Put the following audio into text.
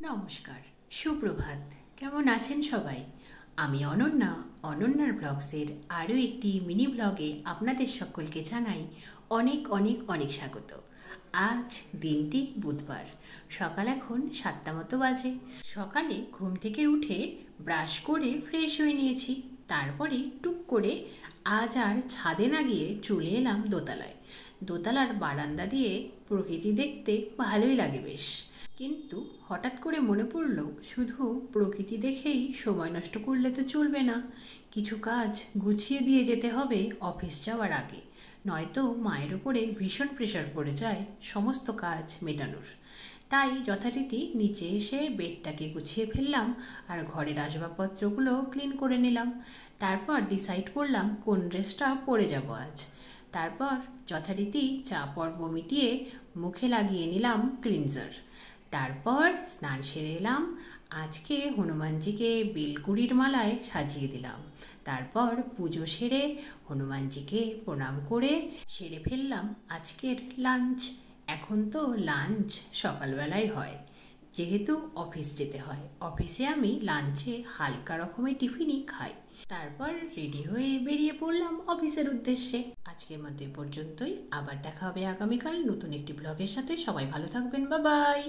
নমস্কার, সুপ্রভাত। কেমন আছেন সবাই? আমি অনন্যা। অনন্যার ব্লগসের আরও একটি মিনি ব্লগে আপনাদের সকলকে জানাই অনেক অনেক অনেক স্বাগত। আজ দিনটি বুধবার, সকাল এখন 7টা মতো বাজে। সকালে ঘুম থেকে উঠে ব্রাশ করে ফ্রেশ হয়ে নিয়েছি। তারপরে টুক করে আজ আর ছাদে না গিয়ে চলে এলাম দোতলায়। দোতলার বারান্দা দিয়ে প্রকৃতি দেখতে ভালোই লাগে বেশ। কিন্তু হঠাৎ করে মনে পড়ল, শুধু প্রকৃতি দেখেই সময় নষ্ট করলে তো চলবে না, কিছু কাজ গুছিয়ে দিয়ে যেতে হবে অফিস যাওয়ার আগে, নয়তো মায়ের ওপরে ভীষণ প্রেশার পড়ে যায় সমস্ত কাজ মেটানোর। তাই যথারীতি নিচে এসে বেডটাকে গুছিয়ে ফেললাম আর ঘরের আসবাবপত্রগুলো ক্লিন করে নিলাম। তারপর ডিসাইড করলাম কোন ড্রেসটা পরে যাব আজ। তারপর যথারীতি চা পর্ব মিটিয়ে মুখে লাগিয়ে নিলাম ক্লিনজার। তারপর স্নান সেরে এলাম। আজকে হনুমানজিকে বেলকুড়ির মালায় সাজিয়ে দিলাম। তারপর পুজো সেরে হনুমানজিকে প্রণাম করে সেরে ফেললাম আজকের লাঞ্চ। এখন তো লাঞ্চ সকালবেলায় হয়, যেহেতু অফিস যেতে হয়। অফিসে আমি লাঞ্চে হালকা রকমের টিফিনই খাই। তারপর রেডি হয়ে বেরিয়ে পড়লাম অফিসের উদ্দেশ্যে। আজকের মধ্যে পর্যন্তই, আবার দেখা হবে আগামীকাল নতুন একটি ব্লগের সাথে। সবাই ভালো থাকবেন, বাই বাই।